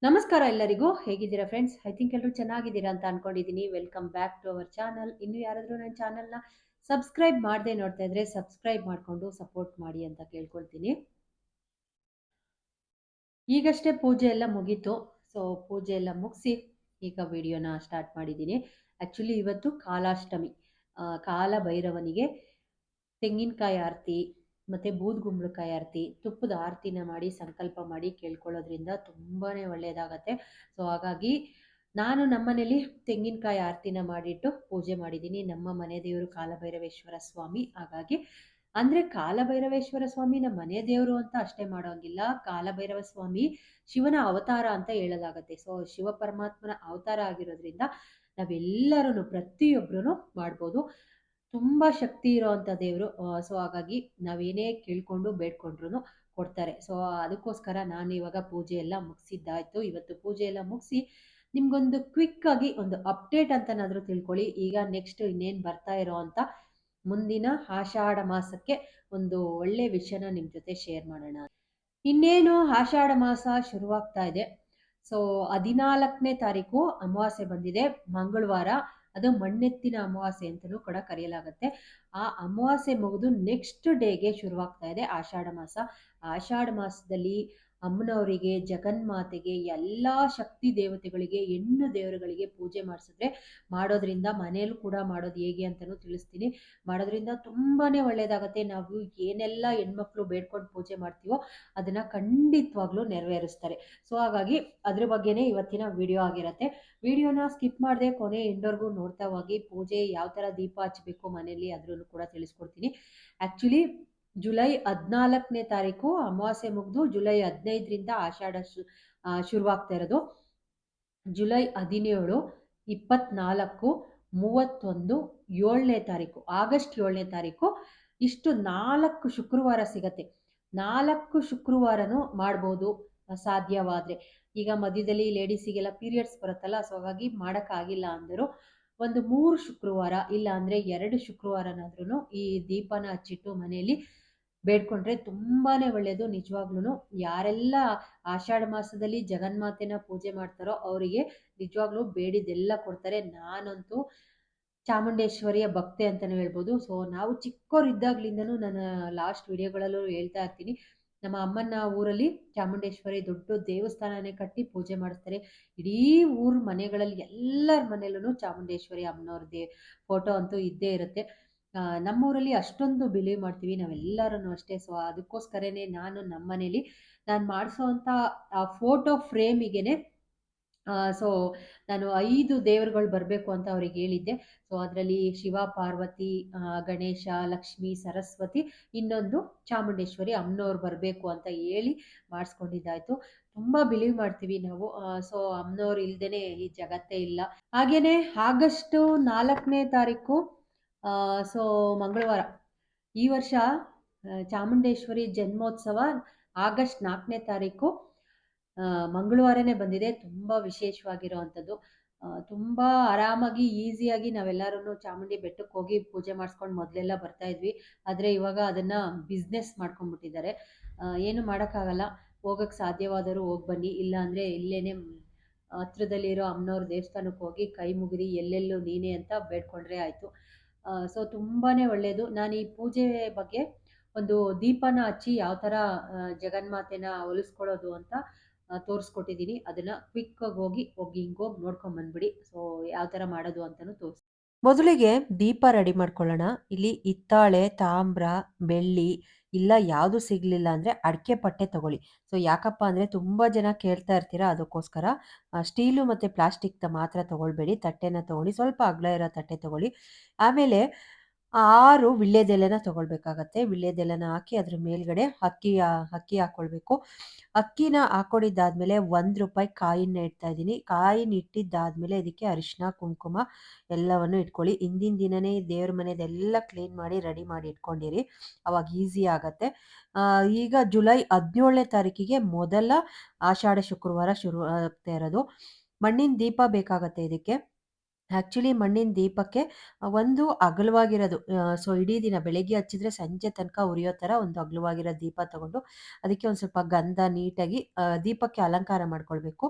ನಮಸ್ಕಾರ ಎಲ್ಲರಿಗೂ. ಹೇಗಿದ್ದೀರಾ ಫ್ರೆಂಡ್ಸ್? ಐ ಥಿಂಕ್ ಎಲ್ಲರೂ ಚೆನ್ನಾಗಿದ್ದೀರಾ ಅಂತ ಅನ್ಕೊಂಡಿದ್ದೀನಿ. Welcome back to our channel. ಇನ್ನು ಯಾರಾದರೂ ನನ್ನ ಚಾನಲ್‌ನ ಸಬ್ಸ್ಕ್ರೈಬ್ ಮಾಡದೆ ನೋಡ್ತಾ ಇದ್ರೆ ಸಬ್ಸ್ಕ್ರೈಬ್ ಮಾಡ್ಕೊಂಡು ಸಪೋರ್ಟ್ ಮಾಡಿ ಅಂತ ಕೇಳ್ಕೊಳ್ತೀನಿ. ಈಗಷ್ಟೇ ಪೂಜೆ ಎಲ್ಲ ಮುಗೀತು. ಸೊ ಪೂಜೆ ಎಲ್ಲ ಮುಗಿಸಿ ಈಗ ವಿಡಿಯೋನ ಸ್ಟಾರ್ಟ್ ಮಾಡಿದ್ದೀನಿ. ಆ್ಯಕ್ಚುಲಿ ಇವತ್ತು ಕಾಲಾಷ್ಟಮಿ. ಕಾಲ ಭೈರವನಿಗೆ ತೆಂಗಿನಕಾಯಿ ಆರತಿ ಮತ್ತು ಬೂದುಗುಂಬಳಕಾಯಿ ಆರತಿ, ತುಪ್ಪದ ಆರತಿನ ಮಾಡಿ ಸಂಕಲ್ಪ ಮಾಡಿ ಕೇಳ್ಕೊಳ್ಳೋದ್ರಿಂದ ತುಂಬಾ ಒಳ್ಳೆಯದಾಗತ್ತೆ. ಸೊ ಹಾಗಾಗಿ ನಾನು ನಮ್ಮನೇಲಿ ತೆಂಗಿನಕಾಯಿ ಆರತಿನ ಮಾಡಿಟ್ಟು ಪೂಜೆ ಮಾಡಿದ್ದೀನಿ. ನಮ್ಮ ಮನೆ ದೇವರು ಕಾಲಭೈರವೇಶ್ವರ ಸ್ವಾಮಿ. ಹಾಗಾಗಿ ಅಂದರೆ ಕಾಲಭೈರವೇಶ್ವರ ಸ್ವಾಮಿ ನಮ್ಮ ಮನೆ ದೇವರು ಅಂತ ಅಷ್ಟೇ ಮಾಡೋಂಗಿಲ್ಲ. ಕಾಲಭೈರವ ಸ್ವಾಮಿ ಶಿವನ ಅವತಾರ ಅಂತ ಹೇಳಲಾಗತ್ತೆ. ಸೊ ಶಿವ ಪರಮಾತ್ಮನ ಅವತಾರ ಆಗಿರೋದ್ರಿಂದ ನಾವೆಲ್ಲರೂ ಪ್ರತಿಯೊಬ್ಬರೂ ಮಾಡ್ಬೋದು. ತುಂಬ ಶಕ್ತಿ ಇರೋವಂಥ ದೇವರು. ಸೊ ಹಾಗಾಗಿ ನಾವೇನೇ ಕೇಳ್ಕೊಂಡು ಬೇಡ್ಕೊಂಡ್ರು ಕೊಡ್ತಾರೆ. ಸೊ ಅದಕ್ಕೋಸ್ಕರ ನಾನು ಇವಾಗ ಪೂಜೆ ಎಲ್ಲ ಮುಗಿಸಿದ್ದಾಯ್ತು. ಇವತ್ತು ಪೂಜೆ ಎಲ್ಲ ಮುಗಿಸಿ ನಿಮ್ಗೊಂದು ಕ್ವಿಕ್ ಆಗಿ ಒಂದು ಅಪ್ಡೇಟ್ ಅಂತನಾದರೂ ತಿಳ್ಕೊಳ್ಳಿ. ಈಗ ನೆಕ್ಸ್ಟ್ ಇನ್ನೇನು ಬರ್ತಾ ಇರೋ ಅಂತ ಮುಂದಿನ ಆಷಾಢ ಮಾಸಕ್ಕೆ ಒಂದು ಒಳ್ಳೆ ವಿಷಯನ ನಿಮ್ಮ ಜೊತೆ ಶೇರ್ ಮಾಡೋಣ. ಇನ್ನೇನು ಆಷಾಢ ಮಾಸ ಶುರುವಾಗ್ತಾ ಇದೆ. ಸೊ 14ನೇ ತಾರೀಕು ಅಮಾವಾಸ್ಯೆ ಬಂದಿದೆ, ಮಂಗಳವಾರ. ಅದು ಮಣ್ಣೆತ್ತಿನ ಅಮಾವಾಸ್ಯೆ ಅಂತಲೂ ಕೂಡ ಕರೆಯಲಾಗುತ್ತೆ. ಆ ಅಮಾವಾಸ್ಯೆ ಮುಗಿದು ನೆಕ್ಸ್ಟ್ ಡೇಗೆ ಶುರುವಾಗ್ತಾ ಇದೆ ಆಷಾಢ ಮಾಸ. ಆಷಾಢ ಮಾಸದಲ್ಲಿ ಅಮ್ಮನವರಿಗೆ, ಜಗನ್ಮಾತೆಗೆ, ಎಲ್ಲ ಶಕ್ತಿ ದೇವತೆಗಳಿಗೆ, ಹೆಣ್ಣು ದೇವರುಗಳಿಗೆ ಪೂಜೆ ಮಾಡೋದ್ರಿಂದ ಮನೆಯಲ್ಲೂ ಕೂಡ ಮಾಡೋದು ಹೇಗೆ ಅಂತಲೂ ತಿಳಿಸ್ತೀನಿ. ಮಾಡೋದ್ರಿಂದ ತುಂಬಾ ಒಳ್ಳೆಯದಾಗತ್ತೆ. ನಾವು ಏನೆಲ್ಲ ಹೆಣ್ಮಕ್ಳು ಬೇಡ್ಕೊಂಡು ಪೂಜೆ ಮಾಡ್ತೀವೋ ಅದನ್ನು ಖಂಡಿತವಾಗ್ಲೂ ನೆರವೇರಿಸ್ತಾರೆ. ಸೊ ಹಾಗಾಗಿ ಅದ್ರ ಬಗ್ಗೆನೇ ಇವತ್ತಿನ ವಿಡಿಯೋ ಆಗಿರುತ್ತೆ. ವಿಡಿಯೋನ ಸ್ಕಿಪ್ ಮಾಡದೆ ಕೊನೆ ಎಂಡ್ವರೆಗೂ ನೋಡ್ತಾ ಹೋಗಿ. ಪೂಜೆ ಯಾವ ಥರ ದೀಪ ಹಚ್ಚಬೇಕು ಮನೆಯಲ್ಲಿ ಅದರಲ್ಲೂ ಕೂಡ ತಿಳಿಸ್ಕೊಡ್ತೀನಿ. ಆ್ಯಕ್ಚುಲಿ ಜುಲೈ 14ನೇ ತಾರೀಕು ಅಮಾವಾಸ್ಯೆ ಮುಗಿದು ಜುಲೈ 15ರಿಂದ ಆಷಾಢ ಶುರುವಾಗ್ತಾ ಇರೋದು. ಜುಲೈ 17, 24, 31, 7ನೇ ತಾರೀಕು, ಆಗಸ್ಟ್ 7ನೇ ತಾರೀಕು, ಇಷ್ಟು 4 ಶುಕ್ರವಾರ ಸಿಗತ್ತೆ. 4 ಶುಕ್ರವಾರನೂ ಮಾಡ್ಬೋದು ಸಾಧ್ಯವಾದರೆ. ಈಗ ಮಧ್ಯದಲ್ಲಿ ಲೇಡೀಸಿಗೆಲ್ಲ ಪೀರಿಯಡ್ಸ್ ಬರುತ್ತಲ್ಲ, ಸೊ ಹಾಗಾಗಿ ಮಾಡೋಕ್ಕಾಗಿಲ್ಲ ಅಂದರು ಒಂದು 3 ಶುಕ್ರವಾರ ಇಲ್ಲ ಅಂದರೆ 2 ಶುಕ್ರವಾರನಾದ್ರೂ ಈ ದೀಪನ ಹಚ್ಚಿಟ್ಟು ಮನೆಯಲ್ಲಿ ಬೇಡ್ಕೊಂಡ್ರೆ ತುಂಬಾ ಒಳ್ಳೆಯದು. ನಿಜವಾಗ್ಲೂ ಯಾರೆಲ್ಲ ಆಷಾಢ ಮಾಸದಲ್ಲಿ ಜಗನ್ಮಾತೆನ ಪೂಜೆ ಮಾಡ್ತಾರೋ ಅವರಿಗೆ ನಿಜವಾಗ್ಲೂ ಬೇಡಿದ್ದೆಲ್ಲ ಕೊಡ್ತಾರೆ. ನಾನಂತೂ ಚಾಮುಂಡೇಶ್ವರಿಯ ಭಕ್ತೆ ಅಂತಲೇ ಹೇಳ್ಬೋದು. ಸೊ ನಾವು ಚಿಕ್ಕವರಿದ್ದಾಗ್ಲಿಂದನೂ ನನ್ನ ಲಾಸ್ಟ್ ವಿಡಿಯೋಗಳಲ್ಲೂ ಹೇಳ್ತಾ ಇರ್ತೀನಿ, ನಮ್ಮ ಅಮ್ಮನ ಊರಲ್ಲಿ ಚಾಮುಂಡೇಶ್ವರಿ ದೊಡ್ಡ ದೇವಸ್ಥಾನನೇ ಕಟ್ಟಿ ಪೂಜೆ ಮಾಡಿಸ್ತಾರೆ. ಇಡೀ ಊರ ಮನೆಗಳಲ್ಲಿ ಎಲ್ಲರ ಮನೆಯಲ್ಲೂ ಚಾಮುಂಡೇಶ್ವರಿ ಅಮ್ಮನವ್ರದ್ದೇ ಫೋಟೋ ಅಂತೂ ಇದ್ದೇ ಇರುತ್ತೆ. ನಮ್ಮೂರಲ್ಲಿ ಅಷ್ಟೊಂದು ಬಿಲೀವ್ ಮಾಡ್ತೀವಿ ನಾವೆಲ್ಲರೂ ಅಷ್ಟೇ. ಸೊ ಅದಕ್ಕೋಸ್ಕರನೇ ನಾನು ನಮ್ಮ ಮನೇಲಿ ನಾನು ಮಾಡಿಸೋವಂಥ ಆ ಫೋಟೋ ಫ್ರೇಮಿಗೆ ಸೊ ನಾನು 5 ದೇವರುಗಳು ಬರಬೇಕು ಅಂತ ಅವ್ರಿಗೆ ಹೇಳಿದ್ದೆ. ಸೊ ಅದರಲ್ಲಿ ಶಿವ, ಪಾರ್ವತಿ, ಗಣೇಶ, ಲಕ್ಷ್ಮಿ, ಸರಸ್ವತಿ, ಇನ್ನೊಂದು ಚಾಮುಂಡೇಶ್ವರಿ ಅಮ್ಮನವ್ರು ಬರಬೇಕು ಅಂತ ಹೇಳಿ ಮಾಡಿಸ್ಕೊಂಡಿದ್ದಾಯಿತು. ತುಂಬ ಬಿಲೀವ್ ಮಾಡ್ತೀವಿ ನಾವು. ಸೊ ಅಮ್ಮನವ್ರು ಇಲ್ದೇ ಈ ಜಗತ್ತೇ ಇಲ್ಲ. ಹಾಗೆಯೇ ಆಗಸ್ಟ್ 4ನೇ ತಾರೀಕು, ಸೊ ಮಂಗಳವಾರ, ಈ ವರ್ಷ ಚಾಮುಂಡೇಶ್ವರಿ ಜನ್ಮೋತ್ಸವ ಆಗಸ್ಟ್ 4ನೇ ತಾರೀಕು ಮಂಗಳವಾರನೇ ಬಂದಿದೆ. ತುಂಬ ವಿಶೇಷವಾಗಿರೋವಂಥದ್ದು. ತುಂಬ ಆರಾಮಾಗಿ ಈಸಿಯಾಗಿ ನಾವೆಲ್ಲರೂ ಚಾಮುಂಡಿ ಬೆಟ್ಟಕ್ಕೆ ಹೋಗಿ ಪೂಜೆ ಮಾಡಿಸ್ಕೊಂಡು ಮೊದಲೆಲ್ಲ ಬರ್ತಾಯಿದ್ವಿ. ಆದರೆ ಇವಾಗ ಅದನ್ನು ಬಿಸ್ನೆಸ್ ಮಾಡ್ಕೊಂಡ್ಬಿಟ್ಟಿದ್ದಾರೆ. ಏನು ಮಾಡೋಕ್ಕಾಗಲ್ಲ. ಹೋಗೋಕ್ಕೆ ಸಾಧ್ಯವಾದರೂ ಹೋಗಿ ಬನ್ನಿ, ಇಲ್ಲಾಂದರೆ ಇಲ್ಲೇ ಹತ್ರದಲ್ಲಿರೋ ಅಮ್ಮನವ್ರ ದೇವಸ್ಥಾನಕ್ಕೆ ಹೋಗಿ ಕೈ ಮುಗಿದು ಎಲ್ಲೆಲ್ಲೂ ನೀನೇ ಅಂತ ಬೇಡ್ಕೊಂಡ್ರೆ ಆಯಿತು. ಸೊ ತುಂಬಾ ಒಳ್ಳೆಯದು. ನಾನು ಈ ಪೂಜೆ ಬಗ್ಗೆ ಒಂದು ದೀಪನ ಹಚ್ಚಿ ಯಾವ ಥರ ಜಗನ್ಮಾತೆನ ಹೊಲಿಸ್ಕೊಳ್ಳೋದು ಅಂತ ತೋರಿಸ್ಕೊಟ್ಟಿದ್ದೀನಿ. ಅದನ್ನು ಕ್ವಿಕ್ಕಾಗಿ ಹೋಗಿ ಹಿಂಗೋಗಿ ನೋಡ್ಕೊಂಬಂದ್ಬಿಡಿ. ಸೊ ಯಾವ ಥರ ಮಾಡೋದು ಅಂತಲೂ ತೋರಿಸಿ. ಮೊದಲಿಗೆ ದೀಪ ರೆಡಿ ಮಾಡ್ಕೊಳ್ಳೋಣ. ಇಲ್ಲಿ ಹಿತ್ತಾಳೆ, ತಾಮ್ರ, ಬೆಳ್ಳಿ ಇಲ್ಲ ಯಾವುದು ಸಿಗಲಿಲ್ಲ ಅಂದರೆ ಅಡಿಕೆ ಪಟ್ಟೆ ತಗೊಳ್ಳಿ. ಸೊ ಯಾಕಪ್ಪ ಅಂದರೆ ತುಂಬ ಜನ ಕೇಳ್ತಾ ಇರ್ತೀರಾ, ಅದಕ್ಕೋಸ್ಕರ ಸ್ಟೀಲು ಮತ್ತು ಪ್ಲಾಸ್ಟಿಕ್ನ ಮಾತ್ರ ತೊಗೊಳ್ಬೇಡಿ. ತಟ್ಟೆನ ತೊಗೊಳ್ಳಿ, ಸ್ವಲ್ಪ ಅಗಲ ಇರೋ ತಟ್ಟೆ ತೊಗೊಳ್ಳಿ. ಆಮೇಲೆ 6 ವಿಳ್ಯದೆಲೆನ ತೊಗೊಳ್ಬೇಕಾಗತ್ತೆ. ವಿಳ್ಯದೆಲೆನ ಹಾಕಿ ಅದ್ರ ಮೇಲ್ಗಡೆ ಅಕ್ಕಿ ಹಾಕ್ಕೊಳ್ಬೇಕು. ಅಕ್ಕಿನ ಹಾಕ್ಕೊಂಡಿದ್ದಾದ್ಮೇಲೆ ₹1 ಕಾಯಿನ್ನ ಇಡ್ತಾ ಇದ್ದೀನಿ. ಕಾಯಿನ ಇಟ್ಟಿದ್ದಾದ್ಮೇಲೆ ಇದಕ್ಕೆ ಅರಿಶಿನ, ಕುಂಕುಮ ಎಲ್ಲವನ್ನು ಇಟ್ಕೊಳ್ಳಿ. ಹಿಂದಿನ ದಿನವೇ ದೇವ್ರ ಮನೆದೆಲ್ಲ ಕ್ಲೀನ್ ಮಾಡಿ ರೆಡಿ ಮಾಡಿ ಇಟ್ಕೊಂಡಿರಿ, ಅವಾಗ ಈಸಿ ಆಗತ್ತೆ. ಈಗ ಜುಲೈ 17ನೇ ತಾರೀಕಿಗೆ ಮೊದಲ ಆಷಾಢ ಶುಕ್ರವಾರ ಶುರು ಆಗ್ತಾ ಇರೋದು. ಮಣ್ಣಿನ ದೀಪ ಬೇಕಾಗತ್ತೆ ಇದಕ್ಕೆ. ಆ್ಯಕ್ಚುಲಿ ಮಣ್ಣಿನ ದೀಪಕ್ಕೆ ಒಂದು ಅಗಲವಾಗಿರೋದು, ಸೊ ಇಡೀ ದಿನ ಬೆಳಗ್ಗೆ ಹಚ್ಚಿದ್ರೆ ಸಂಜೆ ತನಕ ಉರಿಯೋ ಥರ ಒಂದು ಅಗಲವಾಗಿರೋ ದೀಪ ತಗೊಂಡು, ಅದಕ್ಕೆ ಒಂದು ಸ್ವಲ್ಪ ಗಂಧ ನೀಟಾಗಿ ದೀಪಕ್ಕೆ ಅಲಂಕಾರ ಮಾಡ್ಕೊಳ್ಬೇಕು.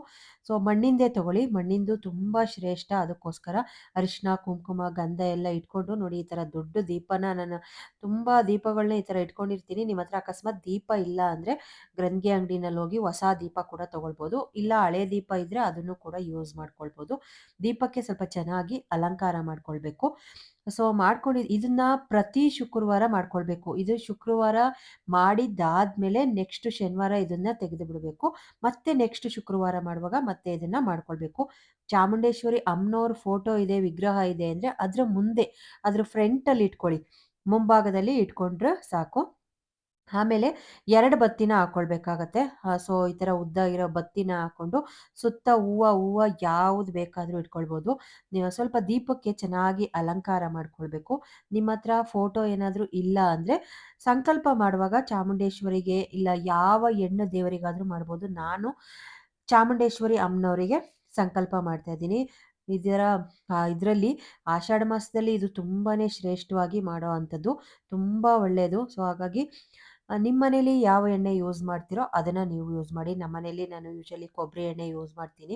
ಸೊ ಮಣ್ಣಿಂದೇ ತಗೊಳ್ಳಿ, ಮಣ್ಣಿಂದು ತುಂಬ ಶ್ರೇಷ್ಠ. ಅದಕ್ಕೋಸ್ಕರ ಅರಿಶಿನ, ಕುಂಕುಮ, ಗಂಧ ಎಲ್ಲ ಇಟ್ಕೊಂಡು ನೋಡಿ, ಈ ಥರ ದೊಡ್ಡ ದೀಪನ ನಾನು ತುಂಬ ದೀಪಗಳನ್ನ ಈ ಥರ ಇಟ್ಕೊಂಡಿರ್ತೀನಿ. ನಿಮ್ಮ ಹತ್ರ ಅಕಸ್ಮಾತ್ ದೀಪ ಇಲ್ಲ ಅಂದರೆ ಗ್ರಂಥಿ ಅಂಗಡಿನಲ್ಲಿ ಹೋಗಿ ಹೊಸ ದೀಪ ಕೂಡ ತೊಗೊಳ್ಬೋದು, ಇಲ್ಲ ಹಳೆ ದೀಪ ಇದ್ದರೆ ಅದನ್ನು ಕೂಡ ಯೂಸ್ ಮಾಡ್ಕೊಳ್ಬೋದು. ದೀಪಕ್ಕೆ ಸ್ವಲ್ಪ ಚೆನ್ನಾಗಿ ಅಲಂಕಾರ ಮಾಡ್ಕೊಳ್ಬೇಕು. ಸೊ ಇದನ್ನ ಪ್ರತಿ ಶುಕ್ರವಾರ ಮಾಡ್ಕೊಳ್ಬೇಕು. ಇದು ಶುಕ್ರವಾರ ಮಾಡಿದ್ದಾದ್ಮೇಲೆ ನೆಕ್ಸ್ಟ್ ಶನಿವಾರ ಇದನ್ನ ತೆಗೆದು ಬಿಡಬೇಕು. ಮತ್ತೆ ನೆಕ್ಸ್ಟ್ ಶುಕ್ರವಾರ ಮಾಡುವಾಗ ಮತ್ತೆ ಇದನ್ನ ಮಾಡ್ಕೊಳ್ಬೇಕು. ಚಾಮುಂಡೇಶ್ವರಿ ಅಮ್ಮನವ್ರ ಫೋಟೋ ಇದೆ, ವಿಗ್ರಹ ಇದೆ ಅಂದರೆ ಅದ್ರ ಮುಂದೆ, ಅದ್ರ ಫ್ರಂಟಲ್ಲಿ ಇಟ್ಕೊಳ್ಳಿ, ಮುಂಭಾಗದಲ್ಲಿ ಇಟ್ಕೊಂಡ್ರೆ ಸಾಕು. ಆಮೇಲೆ 2 ಬತ್ತಿನ ಹಾಕೊಳ್ಬೇಕಾಗತ್ತೆ. ಸೊ ಈ ಥರ ಉದ್ದ ಇರೋ ಬತ್ತಿನ ಹಾಕೊಂಡು ಸುತ್ತ ಹೂವ ಯಾವ್ದು ಬೇಕಾದರೂ ಇಟ್ಕೊಳ್ಬೋದು. ನೀವು ಸ್ವಲ್ಪ ದೀಪಕ್ಕೆ ಚೆನ್ನಾಗಿ ಅಲಂಕಾರ ಮಾಡ್ಕೊಳ್ಬೇಕು. ನಿಮ್ಮ ಹತ್ರ ಫೋಟೋ ಏನಾದರೂ ಇಲ್ಲ ಅಂದರೆ ಸಂಕಲ್ಪ ಮಾಡುವಾಗ ಚಾಮುಂಡೇಶ್ವರಿಗೆ ಇಲ್ಲ ಯಾವ ಹೆಣ್ಣು ದೇವರಿಗಾದರೂ ಮಾಡ್ಬೋದು. ನಾನು ಚಾಮುಂಡೇಶ್ವರಿ ಅಮ್ಮನವರಿಗೆ ಸಂಕಲ್ಪ ಮಾಡ್ತಾ ಇದ್ದೀನಿ. ಇದರ ಇದರಲ್ಲಿ ಆಷಾಢ ಮಾಸದಲ್ಲಿ ಇದು ತುಂಬಾನೇ ಶ್ರೇಷ್ಠವಾಗಿ ಮಾಡೋ ಅಂಥದ್ದು. ತುಂಬ ಒಳ್ಳೆಯದು. ಸೊ ಹಾಗಾಗಿ ನಿಮ್ಮ ಮನೇಲಿ ಯಾವ ಎಣ್ಣೆ ಯೂಸ್ ಮಾಡ್ತೀರೋ ಅದನ್ನು ನೀವು ಯೂಸ್ ಮಾಡಿ. ನಮ್ಮ ಮನೇಲಿ ನಾನು ಯೂಶಲಿ ಕೊಬ್ಬರಿ ಎಣ್ಣೆ ಯೂಸ್ ಮಾಡ್ತೀನಿ.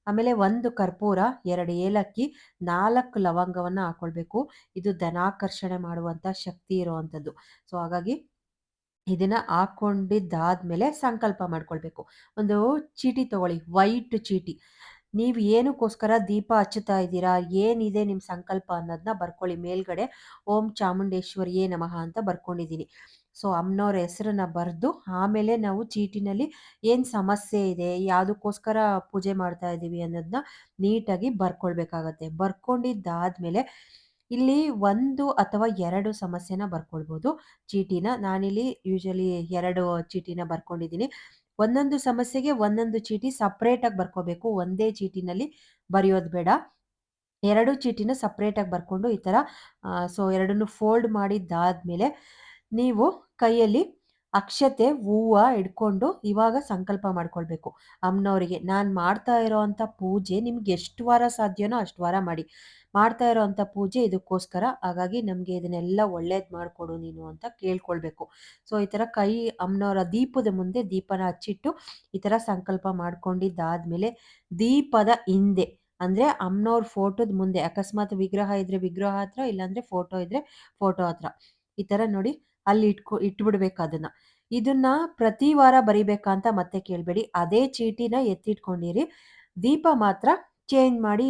ಆಮೇಲೆ 1 ಕರ್ಪೂರ, 2 ಏಲಕ್ಕಿ, 4 ಲವಂಗವನ್ನು ಹಾಕೊಳ್ಬೇಕು. ಇದು ಧನಾಕರ್ಷಣೆ ಮಾಡುವಂಥ ಶಕ್ತಿ ಇರುವಂಥದ್ದು. ಸೊ ಹಾಗಾಗಿ ಇದನ್ನ ಹಾಕೊಂಡಿದ್ದಾದ್ಮೇಲೆ ಸಂಕಲ್ಪ ಮಾಡ್ಕೊಳ್ಬೇಕು. ಒಂದು ಚೀಟಿ ತಗೊಳ್ಳಿ, ವೈಟ್ ಚೀಟಿ. ನೀವು ಏನಕ್ಕೋಸ್ಕರ ದೀಪ ಹಚ್ಚುತ್ತಾ ಇದ್ದೀರಾ, ಏನಿದೆ ನಿಮ್ಮ ಸಂಕಲ್ಪ ಅನ್ನೋದನ್ನ ಬರ್ಕೊಳ್ಳಿ. ಮೇಲ್ಗಡೆ ಓಂ ಚಾಮುಂಡೇಶ್ವರಿಯೇ ನಮಃ ಅಂತ ಬರ್ಕೊಂಡಿದ್ದೀನಿ. ಸೊ ಅಮ್ಮನವ್ರ ಹೆಸರನ್ನ ಬರೆದು ಆಮೇಲೆ ನಾವು ಚೀಟಿನಲ್ಲಿ ಏನು ಸಮಸ್ಯೆ ಇದೆ, ಯಾವುದಕ್ಕೋಸ್ಕರ ಪೂಜೆ ಮಾಡ್ತಾ ಇದ್ದೀವಿ ಅನ್ನೋದನ್ನ ನೀಟಾಗಿ ಬರ್ಕೊಳ್ಬೇಕಾಗತ್ತೆ. ಬರ್ಕೊಂಡಿದ್ದಾದ್ಮೇಲೆ ಇಲ್ಲಿ 1 ಅಥವಾ 2 ಸಮಸ್ಯೆನ ಬರ್ಕೊಳ್ಬೋದು ಚೀಟಿನ. ನಾನಿಲ್ಲಿ ಯೂಶಲಿ 2 ಚೀಟಿನ ಬರ್ಕೊಂಡಿದ್ದೀನಿ. ಒಂದೊಂದು ಸಮಸ್ಯೆಗೆ ಒಂದೊಂದು ಚೀಟಿ ಸಪ್ರೇಟಾಗಿ ಬರ್ಕೋಬೇಕು. ಒಂದೇ ಚೀಟಿನಲ್ಲಿ ಬರೆಯೋದು ಬೇಡ. 2 ಚೀಟಿನ ಸಪ್ರೇಟಾಗಿ ಬರ್ಕೊಂಡು ಈ ಥರ ಸೊ 2ನ್ನು ಫೋಲ್ಡ್ ಮಾಡಿದ್ದಾದ್ಮೇಲೆ ನೀವು ಕೈಯಲ್ಲಿ ಅಕ್ಷತೆ, ಹೂವ ಹಿಡ್ಕೊಂಡು ಇವಾಗ ಸಂಕಲ್ಪ ಮಾಡ್ಕೊಳ್ಬೇಕು. ಅಮ್ಮನವರಿಗೆ ನಾನು ಮಾಡ್ತಾ ಇರೋವಂಥ ಪೂಜೆ ನಿಮ್ಗೆ ಎಷ್ಟು ವಾರ ಸಾಧ್ಯನೋ ಅಷ್ಟು ವಾರ ಮಾಡಿ. ಮಾಡ್ತಾ ಇರೋವಂಥ ಪೂಜೆ ಇದಕ್ಕೋಸ್ಕರ. ಹಾಗಾಗಿ ನಮಗೆ ಇದನ್ನೆಲ್ಲ ಒಳ್ಳೇದು ಮಾಡಿಕೊಡು ನೀನು ಅಂತ ಕೇಳ್ಕೊಳ್ಬೇಕು. ಸೊ ಈ ಥರ ಕೈ ಅಮ್ಮನವರ ದೀಪದ ಮುಂದೆ ದೀಪನ ಹಚ್ಚಿಟ್ಟು ಈ ಥರ ಸಂಕಲ್ಪ ಮಾಡ್ಕೊಂಡಿದ್ದಾದ್ಮೇಲೆ ದೀಪದ ಹಿಂದೆ ಅಂದರೆ ಅಮ್ಮನವ್ರ ಫೋಟೋದ ಮುಂದೆ, ಅಕಸ್ಮಾತ್ ವಿಗ್ರಹ ಇದ್ದರೆ ವಿಗ್ರಹ ಹತ್ರ, ಇಲ್ಲಾಂದರೆ ಫೋಟೋ ಇದ್ದರೆ ಫೋಟೋ ಹತ್ರ, ಈ ಥರ ನೋಡಿ ಅಲ್ಲಿ ಇಟ್ಬಿಡ್ಬೇಕು ಅದನ್ನ. ಇದನ್ನ ಪ್ರತಿ ವಾರ ಬರಿಬೇಕಂತ ಮತ್ತೆ ಕೇಳಬೇಡಿ. ಅದೇ ಚೀಟಿನ ಎತ್ತಿಟ್ಕೊಂಡಿರಿ. ದೀಪ ಮಾತ್ರ ಚೇಂಜ್ ಮಾಡಿ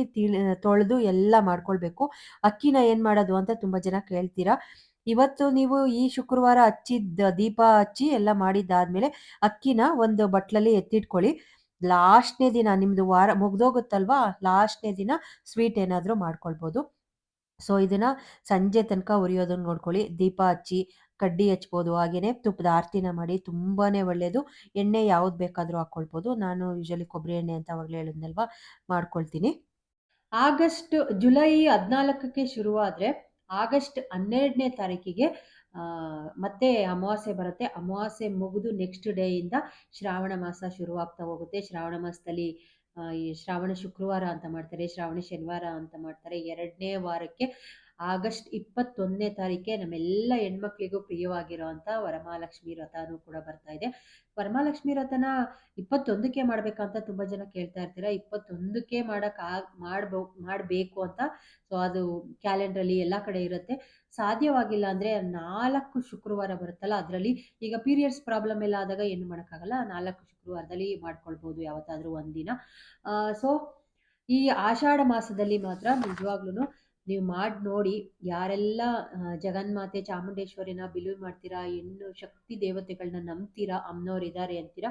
ತೊಳೆದು ಎಲ್ಲ ಮಾಡ್ಕೊಳ್ಬೇಕು. ಅಕ್ಕಿನ ಏನು ಮಾಡೋದು ಅಂತ ತುಂಬ ಜನ ಕೇಳ್ತೀರಾ. ಇವತ್ತು ನೀವು ಈ ಶುಕ್ರವಾರ ಹಚ್ಚಿದ್ದ ದೀಪ ಹಚ್ಚಿ ಎಲ್ಲ ಮಾಡಿದ್ದಾದ್ಮೇಲೆ ಅಕ್ಕಿನ ಒಂದು ಬಟ್ಲಲ್ಲಿ ಎತ್ತಿಟ್ಕೊಳ್ಳಿ. ಲಾಸ್ಟ್‌ನೇ ದಿನ ನಿಮ್ದು ವಾರ ಮುಗ್ದೋಗುತ್ತಲ್ವಾ, ಲಾಸ್ಟ್‌ನೇ ದಿನ ಸ್ವೀಟ್ ಏನಾದರೂ ಮಾಡ್ಕೊಳ್ಬೋದು. ಸೊ ಇದನ್ನ ಸಂಜೆ ತನಕ ಉರಿಯೋದನ್ನ ನೋಡ್ಕೊಳ್ಳಿ. ದೀಪ ಹಚ್ಚಿ, ಕಡ್ಡಿ ಹಚ್ಬೋದು. ಹಾಗೇನೆ ತುಪ್ಪದ ಆರತಿನ ಮಾಡಿ, ತುಂಬಾನೇ ಒಳ್ಳೆಯದು. ಎಣ್ಣೆ ಯಾವ್ದು ಬೇಕಾದರೂ ಹಾಕ್ಕೊಳ್ಬೋದು. ನಾನು ಯೂಶಲಿ ಕೊಬ್ಬರಿ ಎಣ್ಣೆ ಅಂತ ಆವಾಗಲೇ ಹೇಳಿದ್ನಲ್ವಾ, ಮಾಡ್ಕೊಳ್ತೀನಿ. ಜುಲೈ 14ಕ್ಕೆ ಶುರುವಾದರೆ ಆಗಸ್ಟ್ 12ನೇ ತಾರೀಕಿಗೆ ಮತ್ತೆ ಅಮಾವಾಸ್ಯೆ ಬರುತ್ತೆ. ಅಮಾವಾಸ್ಯೆ ಮುಗಿದು ನೆಕ್ಸ್ಟ್ ಡೇಯಿಂದ ಶ್ರಾವಣ ಮಾಸ ಶುರುವಾಗ್ತಾ ಹೋಗುತ್ತೆ. ಶ್ರಾವಣ ಮಾಸದಲ್ಲಿ ಈ ಶ್ರಾವಣ ಶುಕ್ರವಾರ ಅಂತ ಮಾಡ್ತಾರೆ, ಶ್ರಾವಣ ಶನಿವಾರ ಅಂತ ಮಾಡ್ತಾರೆ. 2ನೇ ವಾರಕ್ಕೆ ಆಗಸ್ಟ್ 21ನೇ ತಾರೀಕೆ ನಮ್ಮೆಲ್ಲ ಹೆಣ್ಮಕ್ಳಿಗೂ ಪ್ರಿಯವಾಗಿರೋವಂಥ ವರಮಹಾಲಕ್ಷ್ಮಿ ವ್ರತನೂ ಕೂಡ ಬರ್ತಾ ಇದೆ. ವರಮಹಾಲಕ್ಷ್ಮಿ ವ್ರತನ 21ಕ್ಕೆ ಮಾಡ್ಬೇಕಂತ ತುಂಬ ಜನ ಕೇಳ್ತಾ ಇರ್ತೀರ. 21ಕ್ಕೆ ಮಾಡಬೇಕು ಅಂತ ಸೊ ಅದು ಕ್ಯಾಲೆಂಡ್ರಲ್ಲಿ ಎಲ್ಲ ಕಡೆ ಇರುತ್ತೆ. ಸಾಧ್ಯವಾಗಿಲ್ಲ ಅಂದರೆ 4 ಶುಕ್ರವಾರ ಬರುತ್ತಲ್ಲ, ಅದರಲ್ಲಿ ಈಗ ಪೀರಿಯಡ್ಸ್ ಪ್ರಾಬ್ಲಮ್ ಎಲ್ಲ ಆದಾಗ ಏನು ಮಾಡೋಕ್ಕಾಗಲ್ಲ, 4 ಶುಕ್ರವಾರದಲ್ಲಿ ಮಾಡ್ಕೊಳ್ಬೋದು ಯಾವತ್ತಾದರೂ ಒಂದಿನ. ಸೊ ಈ ಆಷಾಢ ಮಾಸದಲ್ಲಿ ಮಾತ್ರ ನಿಜವಾಗ್ಲೂ ನೀವು ಮಾಡಿ ನೋಡಿ. ಯಾರೆಲ್ಲ ಜಗನ್ಮಾತೆ ಚಾಮುಂಡೇಶ್ವರಿನ ಬಿಲೀವ್ ಮಾಡ್ತೀರಾ, ಹೆಣ್ಣು ಶಕ್ತಿ ದೇವತೆಗಳನ್ನ ನಂಬ್ತೀರಾ, ಅಮ್ಮನವ್ರು ಇದ್ದಾರೆ ಅಂತೀರಾ,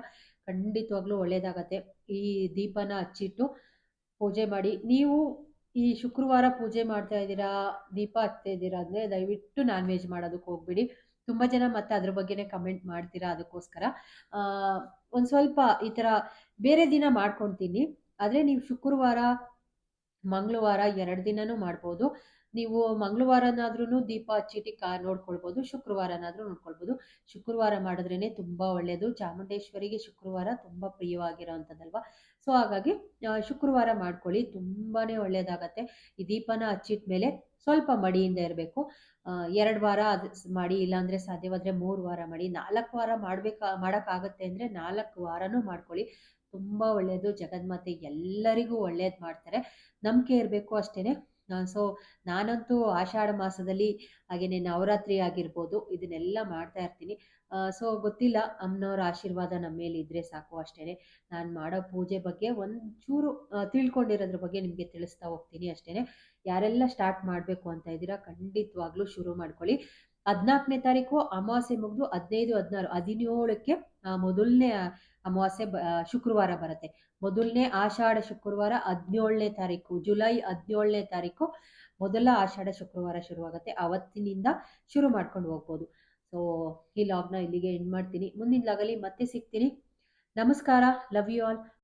ಖಂಡಿತವಾಗ್ಲೂ ಒಳ್ಳೇದಾಗತ್ತೆ. ಈ ದೀಪನ ಹಚ್ಚಿಟ್ಟು ಪೂಜೆ ಮಾಡಿ. ನೀವು ಈ ಶುಕ್ರವಾರ ಪೂಜೆ ಮಾಡ್ತಾ ಇದ್ದೀರಾ, ದೀಪ ಹಚ್ತಾ ಇದ್ದೀರಾ ಅಂದರೆ ದಯವಿಟ್ಟು ನಾನ್ ವೆಜ್ ಮಾಡೋದಕ್ಕೆ ಹೋಗ್ಬಿಡಿ. ತುಂಬ ಜನ ಮತ್ತೆ ಅದ್ರ ಬಗ್ಗೆನೇ ಕಮೆಂಟ್ ಮಾಡ್ತೀರಾ. ಅದಕ್ಕೋಸ್ಕರ ಒಂದು ಸ್ವಲ್ಪ ಈ ಥರ ಬೇರೆ ದಿನ ಮಾಡ್ಕೊತೀನಿ. ಆದರೆ ನೀವು ಶುಕ್ರವಾರ, ಮಂಗಳವಾರ 2 ದಿನನೂ ಮಾಡ್ಬೋದು. ನೀವು ಮಂಗಳವಾರನಾದ್ರೂ ದೀಪ ಹಚ್ಚಿಟ್ಟು ನೋಡ್ಕೊಳ್ಬೋದು, ಶುಕ್ರವಾರನಾದರೂ ನೋಡ್ಕೊಳ್ಬೋದು. ಶುಕ್ರವಾರ ಮಾಡಿದ್ರೇ ತುಂಬ ಒಳ್ಳೆಯದು. ಚಾಮುಂಡೇಶ್ವರಿಗೆ ಶುಕ್ರವಾರ ತುಂಬ ಪ್ರಿಯವಾಗಿರೋ ಅಂಥದ್ದಲ್ವ. ಸೊ ಹಾಗಾಗಿ ಶುಕ್ರವಾರ ಮಾಡ್ಕೊಳ್ಳಿ, ತುಂಬಾ ಒಳ್ಳೆಯದಾಗತ್ತೆ. ಈ ದೀಪನ ಹಚ್ಚಿಟ್ಮೇಲೆ ಸ್ವಲ್ಪ ಮಡಿಯಿಂದ ಇರಬೇಕು. 2 ವಾರ ಅದು ಮಾಡಿ, ಇಲ್ಲಾಂದರೆ ಸಾಧ್ಯವಾದರೆ 3 ವಾರ ಮಾಡಿ. 4 ವಾರ ಮಾಡೋಕ್ಕಾಗತ್ತೆ ಅಂದರೆ 4 ವಾರನೂ ಮಾಡ್ಕೊಳ್ಳಿ. ತುಂಬ ಒಳ್ಳೆಯದು. ಜಗನ್ಮಾತೆ ಎಲ್ಲರಿಗೂ ಒಳ್ಳೇದು ಮಾಡ್ತಾರೆ. ನಂಬಿಕೆ ಇರಬೇಕು ಅಷ್ಟೇ. ಸೊ ನಾನಂತೂ ಆಷಾಢ ಮಾಸದಲ್ಲಿ ಹಾಗೆಯೇ ನವರಾತ್ರಿ ಆಗಿರ್ಬೋದು, ಇದನ್ನೆಲ್ಲ ಮಾಡ್ತಾ ಇರ್ತೀನಿ. ಸೊ ಗೊತ್ತಿಲ್ಲ, ಅಮ್ಮನವ್ರ ಆಶೀರ್ವಾದ ನಮ್ಮ ಮೇಲೆ ಇದ್ದರೆ ಸಾಕು ಅಷ್ಟೇ. ನಾನು ಮಾಡೋ ಪೂಜೆ ಬಗ್ಗೆ ಒಂಚೂರು ತಿಳ್ಕೊಂಡಿರೋದ್ರ ಬಗ್ಗೆ ನಿಮಗೆ ತಿಳಿಸ್ತಾ ಹೋಗ್ತೀನಿ ಅಷ್ಟೇ. ಯಾರೆಲ್ಲ ಸ್ಟಾರ್ಟ್ ಮಾಡಬೇಕು ಅಂತ ಇದ್ದೀರಾ, ಖಂಡಿತವಾಗ್ಲೂ ಶುರು ಮಾಡ್ಕೊಳ್ಳಿ. 14ನೇ ತಾರೀಕು ಅಮಾವಾಸ್ಯೆ ಮುಗಿದು 15, 16, 17ಕ್ಕೆ ಮೊದಲನೇ ಅಮಾವಾಸ್ಯೆ ಶುಕ್ರವಾರ ಬರುತ್ತೆ. ಮೊದಲನೇ ಆಷಾಢ ಶುಕ್ರವಾರ 17ನೇ ತಾರೀಕು, ಜುಲೈ 17ನೇ ತಾರೀಕು ಮೊದಲ ಆಷಾಢ ಶುಕ್ರವಾರ ಶುರುವಾಗುತ್ತೆ. ಅವತ್ತಿನಿಂದ ಶುರು ಮಾಡ್ಕೊಂಡು ಹೋಗ್ಬೋದು. ಸೊ ಈ ಲಾಗ್ನ ಇಲ್ಲಿಗೆ ಎಂಡ್ ಮಾಡ್ತೀನಿ. ಮುಂದಿನ ಲಾಗಲ್ಲಿ ಮತ್ತೆ ಸಿಗ್ತೀನಿ. ನಮಸ್ಕಾರ. Love you all.